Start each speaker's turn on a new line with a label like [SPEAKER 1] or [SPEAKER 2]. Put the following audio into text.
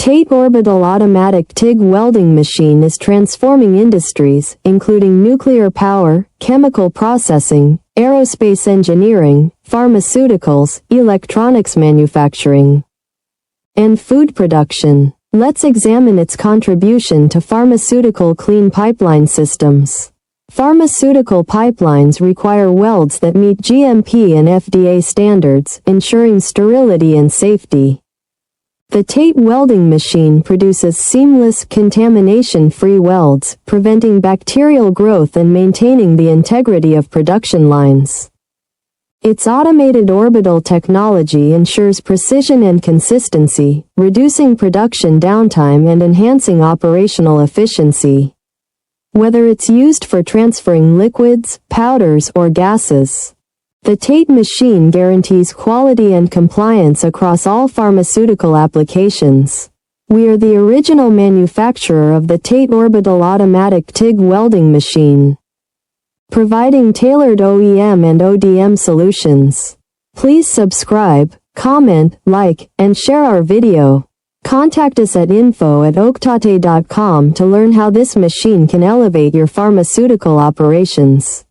[SPEAKER 1] TATE Orbital automatic TIG welding machine is transforming industries, including nuclear power, chemical processing, aerospace engineering, pharmaceuticals, electronics manufacturing, and food production. Let's examine its contribution to pharmaceutical clean pipeline systems. Pharmaceutical pipelines require welds that meet GMP and FDA standards, ensuring sterility and safety. The TATE welding machine produces seamless, contamination-free welds, preventing bacterial growth and maintaining the integrity of production lines. Its automated orbital technology ensures precision and consistency, reducing production downtime and enhancing operational efficiency. Whether it's used for transferring liquids, powders, or gases, the TATE machine guarantees quality and compliance across all pharmaceutical applications. We are the original manufacturer of the TATE Orbital automatic TIG welding machine, providing tailored OEM and ODM solutions. Please subscribe, comment, like, and share our video. Contact us at info@oaktate.com to learn how this machine can elevate your pharmaceutical operations.